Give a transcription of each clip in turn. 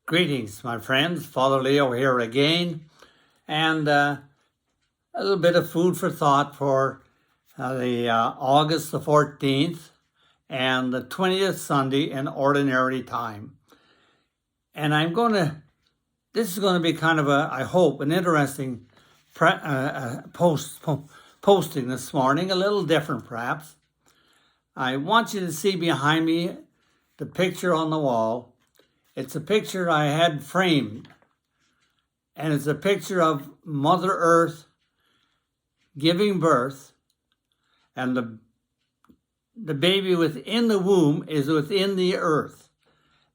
Greetings, my friends. Father Leo here again, and a little bit of food for thought for the August the 14th and the 20th Sunday in Ordinary Time. And this is going to be kind of I hope, an interesting posting this morning, a little different perhaps. I want you to see behind me the picture on the wall. It's a picture I had framed, and it's a picture of Mother Earth giving birth, and the baby within the womb is within the earth,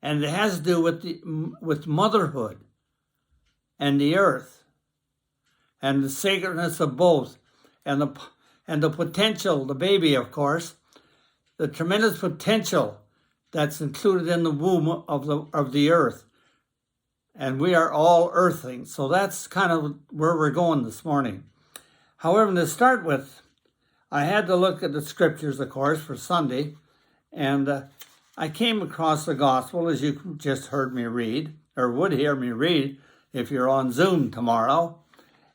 and it has to do with motherhood and the earth, and the sacredness of both, and the potential, the baby, of course, the tremendous potential that's included in the womb of the earth. And we are all earthlings. So that's kind of where we're going this morning. However, to start with, I had to look at the scriptures, of course, for Sunday. And I came across the gospel, as you just heard me read, or would hear me read if you're on Zoom tomorrow.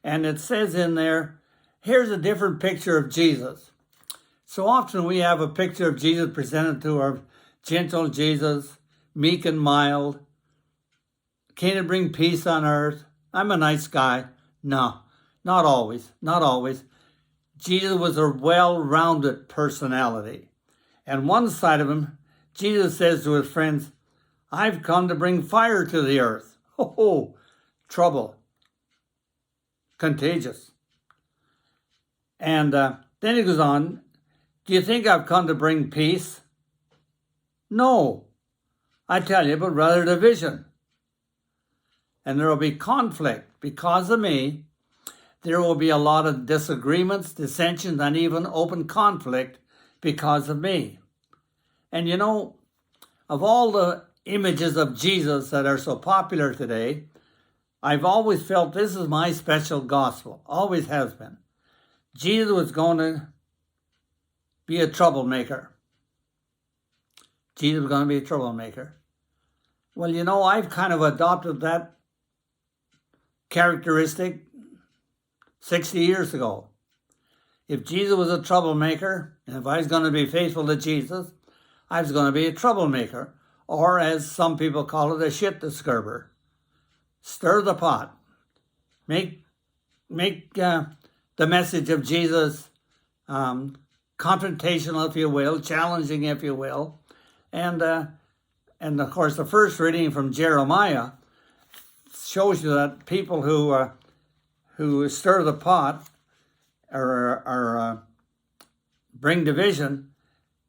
And it says in there, here's a different picture of Jesus. So often we have a picture of Jesus presented to our gentle Jesus, meek and mild. Can it bring peace on earth? I'm a nice guy. No, not always, not always. Jesus was a well-rounded personality. And one side of him, Jesus says to his friends, I've come to bring fire to the earth. Oh, trouble. Contagious. And then he goes on, do you think I've come to bring peace? No, I tell you, but rather division. And there will be conflict because of me. There will be a lot of disagreements, dissensions, and even open conflict because of me. And you know, of all the images of Jesus that are so popular today, I've always felt this is my special gospel, always has been. Jesus was going to be a troublemaker. Jesus was going to be a troublemaker. Well, you know, I've kind of adopted that characteristic 60 years ago. If Jesus was a troublemaker, and if I was going to be faithful to Jesus, I was going to be a troublemaker, or as some people call it, a shit disturber. Stir the pot. Make the message of Jesus confrontational, if you will, challenging, if you will. And of course, the first reading from Jeremiah shows you that people who stir the pot or bring division,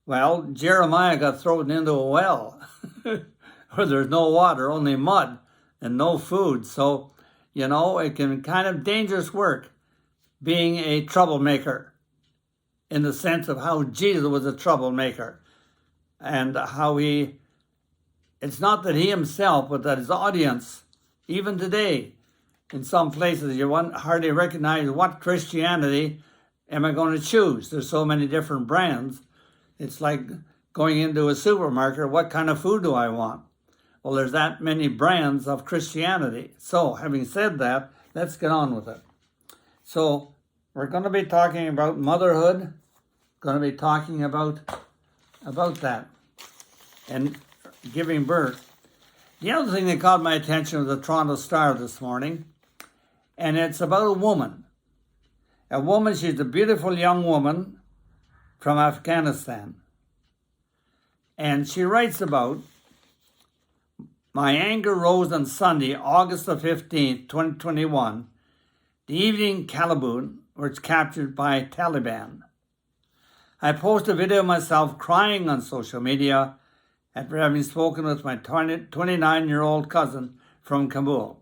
well, Jeremiah got thrown into a well where there's no water, only mud and no food. So, you know, it can kind of dangerous work being a troublemaker in the sense of how Jesus was a troublemaker. And how it's not that he himself, but that his audience, even today, in some places, you hardly recognize what Christianity am I going to choose. There's so many different brands. It's like going into a supermarket, what kind of food do I want? Well, there's that many brands of Christianity. So, having said that, let's get on with it. So, we're going to be talking about motherhood, going to be talking about that and giving birth. The other thing that caught my attention was the Toronto Star this morning, and it's about a woman. A woman, she's a beautiful young woman from Afghanistan. And she writes about, my anger rose on Sunday, August the 15th, 2021, the evening Kalabun was captured by Taliban. I posted a video of myself crying on social media after having spoken with my 29-year-old cousin from Kabul.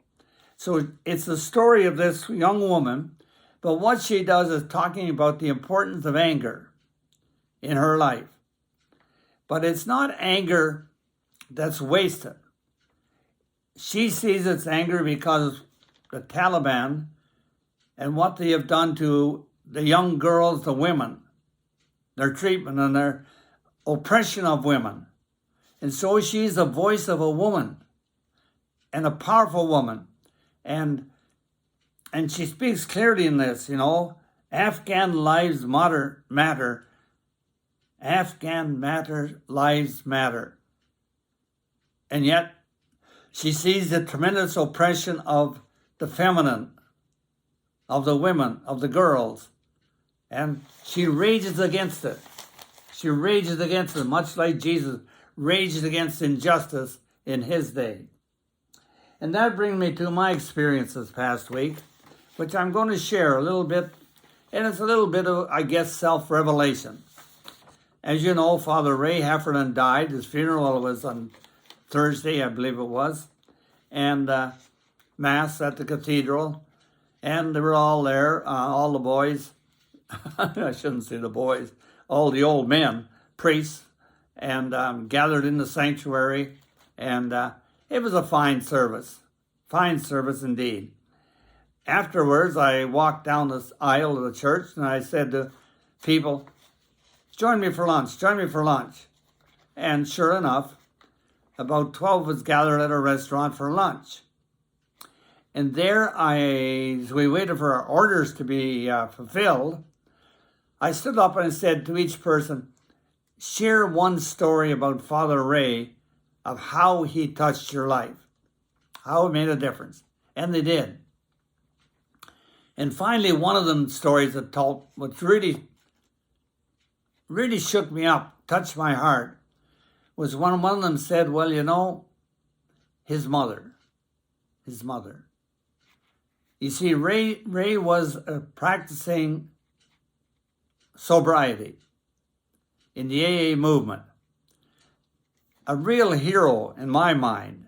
So it's the story of this young woman, but what she does is talking about the importance of anger in her life. But it's not anger that's wasted. She sees it's anger because the Taliban and what they have done to the young girls, the women, their treatment and their oppression of women. And so she's the voice of a woman. and a powerful woman. And she speaks clearly in this, Afghan lives matter. Afghan lives matter. And yet, she sees the tremendous oppression of the feminine, of the women, of the girls, and she rages against it. She rages against it, much like Jesus rages against injustice in his day. And that brings me to my experience this past week, which I'm going to share a little bit, and it's a little bit of, I guess, self-revelation. As you know, Father Ray Heffernan died. His funeral was on Thursday, I believe it was, and Mass at the cathedral, and they were all there, all the boys, I shouldn't say the boys, all the old men, priests, and gathered in the sanctuary, and it was a fine service indeed. Afterwards, I walked down this aisle of the church, and I said to people, join me for lunch. And sure enough, about 12 was gathered at a restaurant for lunch. And there as we waited for our orders to be fulfilled, I stood up and I said to each person, share one story about Father Ray of how he touched your life, how it made a difference. And they did. And finally, one of them stories that told, which really shook me up, touched my heart, was one of them said, well, his mother. You see, Ray was practicing sobriety in the AA movement. A real hero in my mind.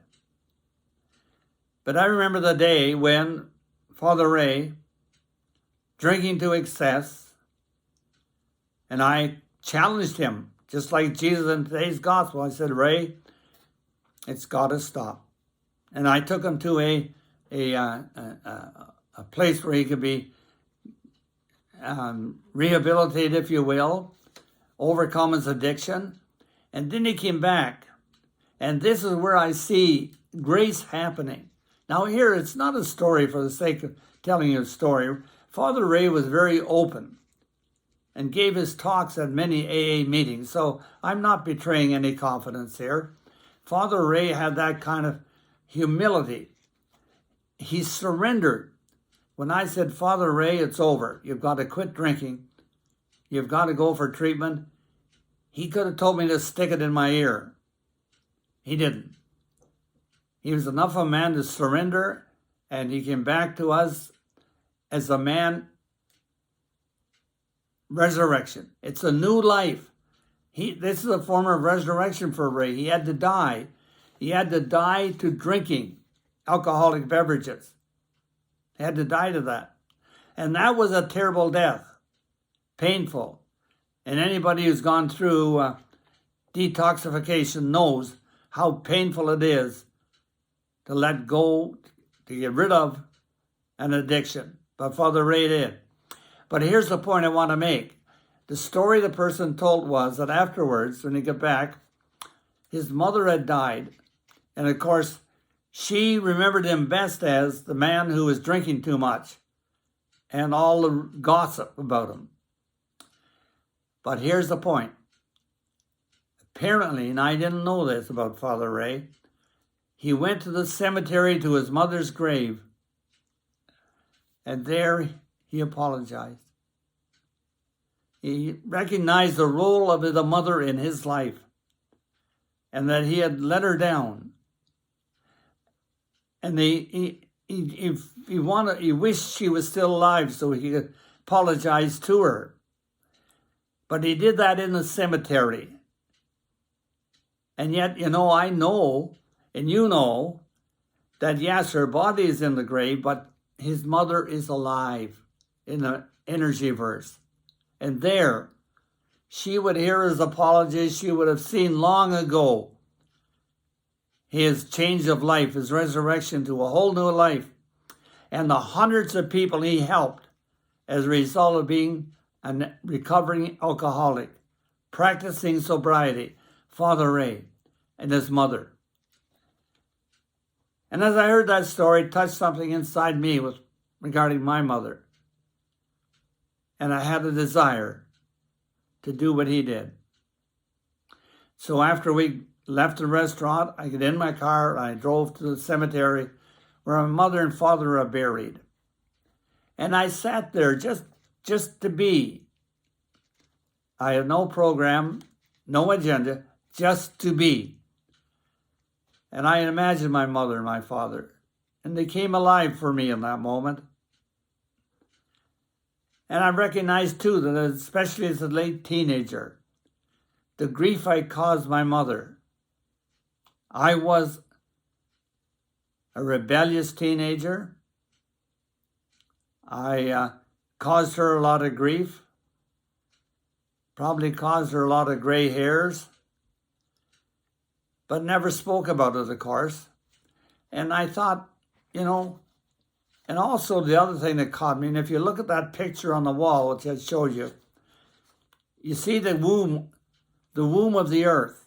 But I remember the day when Father Ray, drinking to excess, and I challenged him, just like Jesus in today's gospel. I said, Ray, it's got to stop. And I took him to a place where he could be rehabilitated, if you will, overcome his addiction. And then he came back. And this is where I see grace happening. Now here, it's not a story for the sake of telling you a story. Father Ray was very open and gave his talks at many AA meetings. So I'm not betraying any confidence here. Father Ray had that kind of humility. He surrendered. When I said, Father Ray, it's over. You've got to quit drinking. You've got to go for treatment. He could have told me to stick it in my ear. He didn't. He was enough of a man to surrender, and he came back to us as a man. Resurrection. It's a new life. This is a form of resurrection for Ray. He had to die. He had to die to drinking alcoholic beverages. He had to die to that. And that was a terrible death. Painful. And anybody who's gone through detoxification knows how painful it is to let go, to get rid of an addiction. But Father Ray did. But here's the point I want to make. The story the person told was that afterwards, when he got back, his mother had died. And of course, she remembered him best as the man who was drinking too much and all the gossip about him. But here's the point. Apparently, and I didn't know this about Father Ray, he went to the cemetery to his mother's grave, and there he apologized. He recognized the role of the mother in his life and that he had let her down. And he wished she was still alive so he could apologize to her. But he did that in the cemetery. And yet, I know, and you know, that yes, her body is in the grave, but his mother is alive in the energy verse. And there, she would hear his apologies. She would have seen long ago his change of life, his resurrection to a whole new life, and the hundreds of people he helped as a result of being a recovering alcoholic, practicing sobriety, Father Ray and his mother. And as I heard that story, it touched something inside me regarding my mother. And I had a desire to do what he did. So after we left the restaurant, I got in my car and I drove to the cemetery where my mother and father are buried. And I sat there just to be. I had no program, no agenda, just to be. And I imagined my mother and my father, and they came alive for me in that moment. And I recognized too that, especially as a late teenager, the grief I caused my mother. I was a rebellious teenager. I caused her a lot of grief, probably caused her a lot of gray hairs, but never spoke about it, of course. And I thought, and also the other thing that caught me, and if you look at that picture on the wall, which I showed you, you see the womb of the earth.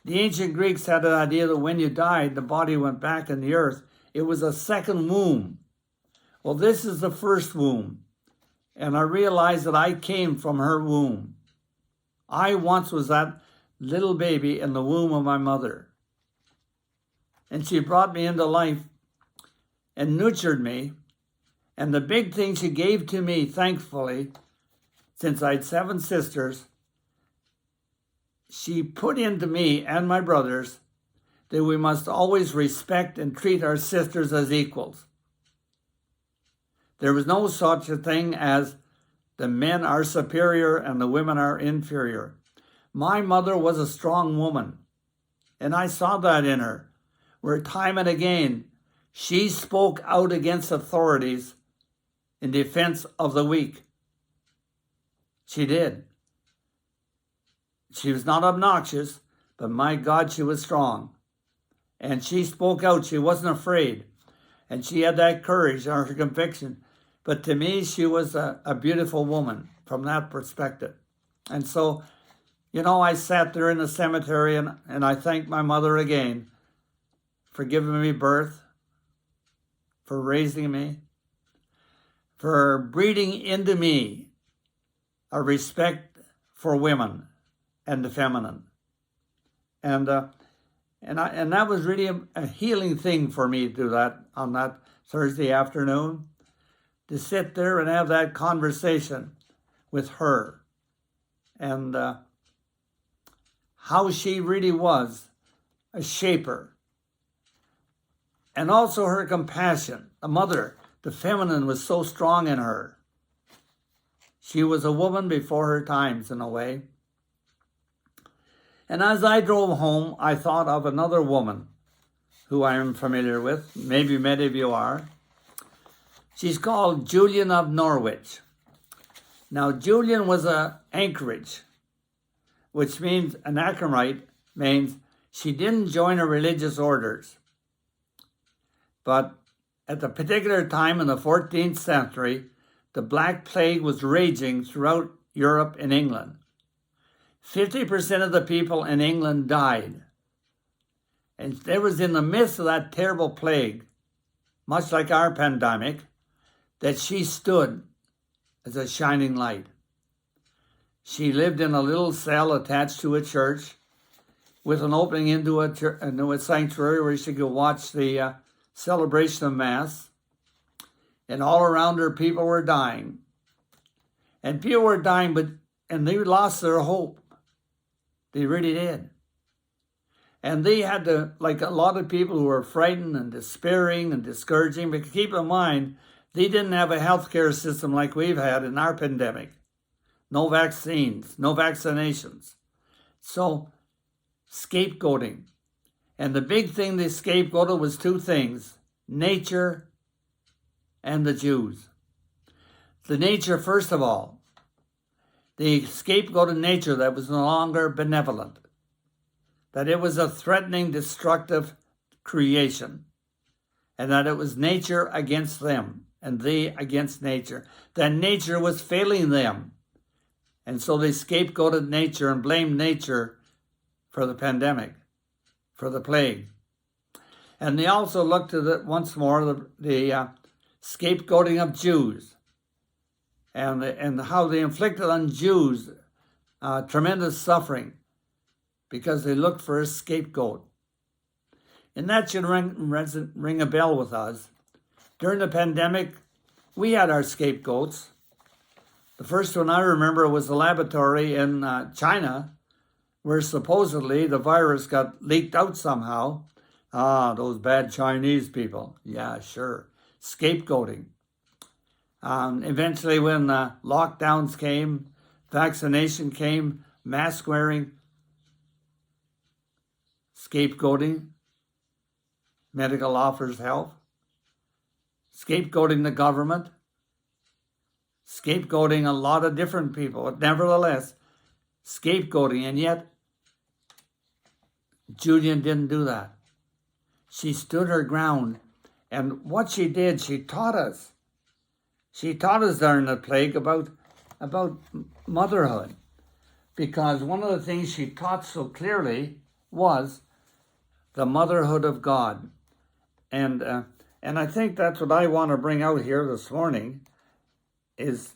The ancient Greeks had an idea that when you died, the body went back in the earth. It was a second womb. Well, this is the first womb. And I realized that I came from her womb. I once was that little baby in the womb of my mother. And she brought me into life and nurtured me. And the big thing she gave to me, thankfully, since I had 7 sisters, she put into me and my brothers that we must always respect and treat our sisters as equals. There was no such a thing as the men are superior and the women are inferior. My mother was a strong woman, and I saw that in her, where time and again she spoke out against authorities in defense of the weak. She did. She was not obnoxious, but my God, she was strong. And she spoke out. She wasn't afraid. And she had that courage or her conviction. But to me, she was a beautiful woman from that perspective. And so, I sat there in the cemetery and I thanked my mother again for giving me birth, for raising me, for breeding into me a respect for women and the feminine. And that was really a healing thing for me to do that on that Thursday afternoon, to sit there and have that conversation with her and how she really was a shaper. And also her compassion. The mother, the feminine, was so strong in her. She was a woman before her times in a way. And as I drove home, I thought of another woman who I am familiar with. Maybe many of you are. She's called Julian of Norwich. Now, Julian was an anchorage, which means an anchorite means she didn't join a religious orders. But at the particular time in the 14th century, the Black Plague was raging throughout Europe and England. 50% of the people in England died. And it was in the midst of that terrible plague, much like our pandemic, that she stood as a shining light. She lived in a little cell attached to a church with an opening into a sanctuary where she could watch the celebration of Mass. And all around her, people were dying. And people were dying, and they lost their hope. They really did. And they had to, like a lot of people who were frightened and despairing and discouraging, but keep in mind, they didn't have a healthcare system like we've had in our pandemic. No vaccines, no vaccinations. So, scapegoating. And the big thing they scapegoated was 2 things: nature and the Jews. The nature, first of all. They scapegoated nature that was no longer benevolent, that it was a threatening, destructive creation, and that it was nature against them, and they against nature, that nature was failing them. And so they scapegoated nature and blamed nature for the pandemic, for the plague. And they also looked at it once more, the scapegoating of Jews, and how they inflicted on Jews tremendous suffering because they looked for a scapegoat. And that should ring a bell with us. During the pandemic, we had our scapegoats. The first one I remember was a laboratory in China where supposedly the virus got leaked out somehow. Those bad Chinese people. Yeah, sure. Scapegoating. Eventually, when lockdowns came, vaccination came, mask wearing, scapegoating, medical offers help, scapegoating the government, scapegoating a lot of different people, but nevertheless, scapegoating. And yet, Julian didn't do that. She stood her ground, and what she did, she taught us. She taught us during the plague about motherhood, because one of the things she taught so clearly was the motherhood of God. And I think that's what I want to bring out here this morning is,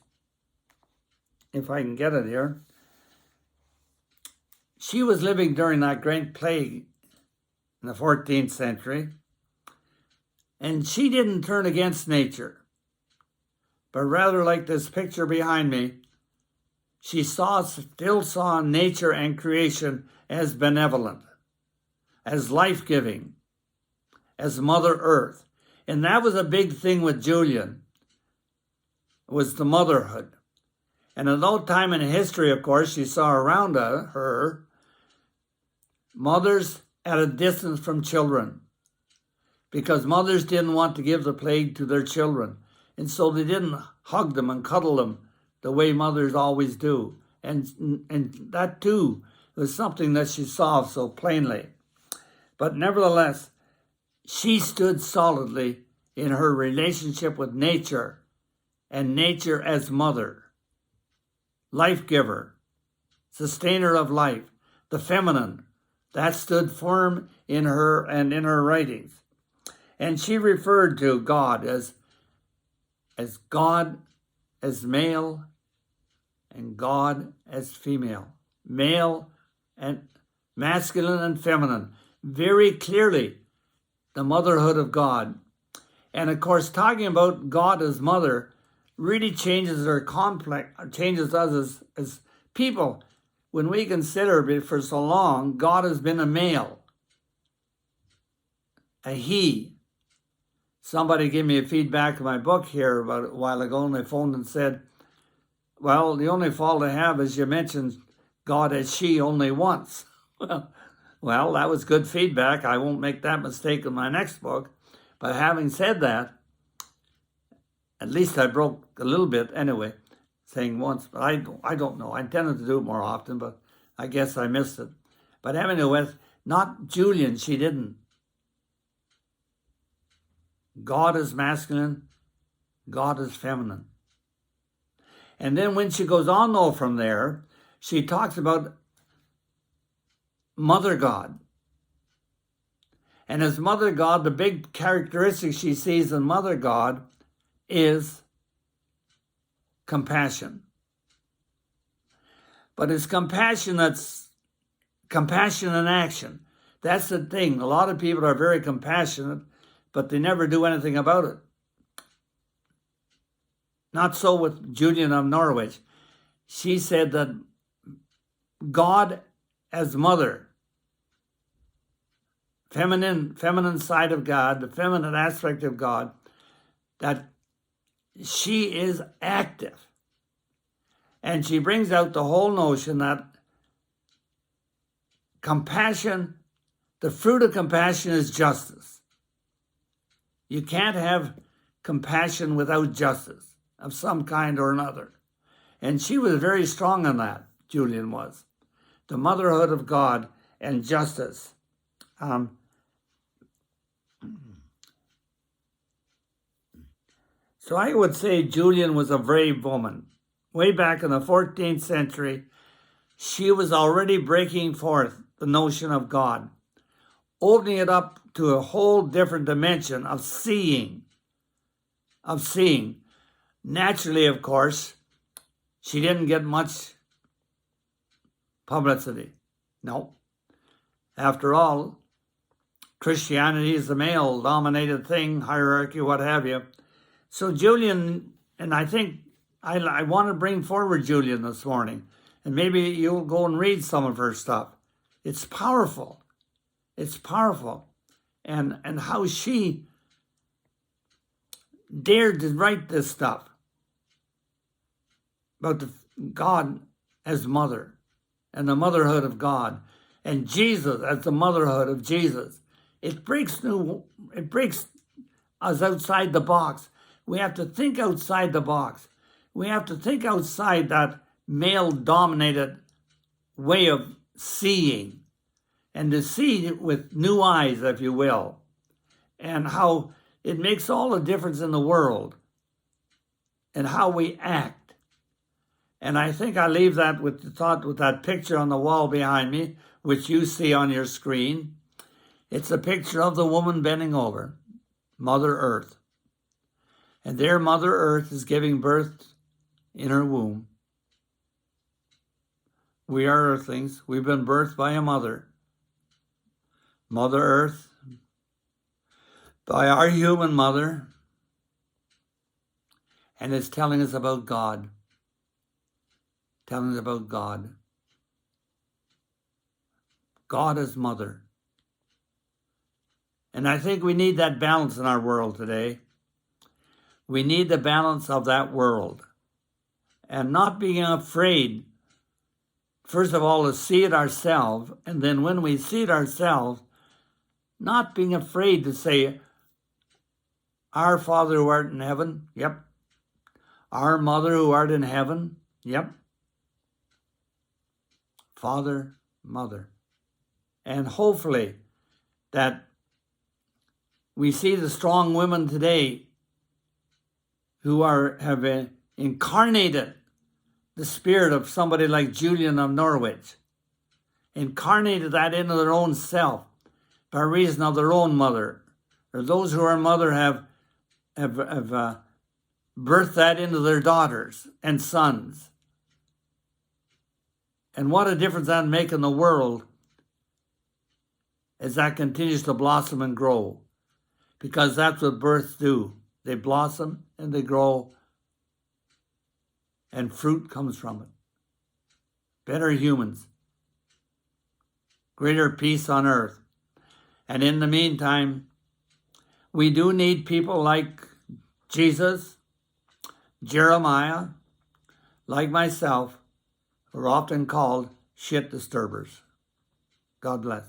if I can get it here, she was living during that great plague in the 14th century, and she didn't turn against nature, but rather, like this picture behind me, she still saw nature and creation as benevolent, as life-giving, as Mother Earth. And that was a big thing with Julian, was the motherhood. And at no time in history, of course, she saw around her mothers at a distance from children, because mothers didn't want to give the plague to their children. And so they didn't hug them and cuddle them the way mothers always do. And that too was something that she saw so plainly. But nevertheless, she stood solidly in her relationship with nature, and nature as mother, life giver, sustainer of life, the feminine. That stood firm in her and in her writings. And she referred to God as God as male and God as female, male and masculine and feminine, very clearly the motherhood of God. And of course, talking about God as mother really changes changes us as people. When we consider for so long, God has been a male, a he. Somebody gave me a feedback in my book here about a while ago, and they phoned and said, well, the only fault I have is you mentioned God as she only once. Well, that was good feedback. I won't make that mistake in my next book. But having said that, at least I broke a little bit anyway, saying once, but I don't know. I intended to do it more often, but I guess I missed it. But anyway, not Julian, she didn't. God is masculine, God is feminine. And then when she goes on, though, from there, she talks about Mother God. And as Mother God, the big characteristic she sees in Mother God is compassion. But it's compassion that's compassion in action. That's the thing. A lot of people are very compassionate, but they never do anything about it. Not so with Julian of Norwich. She said that God as mother, feminine side of God, the feminine aspect of God, that she is active. And she brings out the whole notion that compassion, the fruit of compassion is justice. You can't have compassion without justice of some kind or another. And she was very strong on that, Julian was. The motherhood of God and justice. So I would say Julian was a brave woman. Way back in the 14th century, she was already breaking forth the notion of God, opening it up to a whole different dimension of seeing. Naturally, of course, she didn't get much publicity. No. After all, Christianity is a male-dominated thing, hierarchy, what have you. So Julian, and I think I want to bring forward Julian this morning, and maybe you'll go and read some of her stuff. It's powerful. It's powerful. And how she dared to write this stuff about God as mother and the motherhood of God and Jesus as the motherhood of Jesus. It breaks us outside the box. We have to think outside the box. We have to think outside that male-dominated way of seeing, and to see it with new eyes, if you will, and how it makes all the difference in the world and how we act. And I think I leave that with the thought with that picture on the wall behind me, which you see on your screen. It's a picture of the woman bending over, Mother Earth. And there Mother Earth is giving birth in her womb. We are earthlings. We've been birthed by a mother. Mother Earth, by our human mother, and it's telling us about God. Telling us about God. God as mother. And I think we need that balance in our world today. We need the balance of that world. And not being afraid, first of all, to see it ourselves, and then when we see it ourselves, not being afraid to say, Our Father who art in heaven, yep. Our Mother who art in heaven, yep. Father, Mother. And hopefully that we see the strong women today who have incarnated the spirit of somebody like Julian of Norwich, incarnated that into their own self by reason of their own mother, or those who are mother have birthed that into their daughters and sons. And what a difference that makes in the world as that continues to blossom and grow, because that's what births do. They blossom and they grow, and fruit comes from it. Better humans, greater peace on earth. And in the meantime, we do need people like Jesus, Jeremiah, like myself, who are often called shit disturbers. God bless.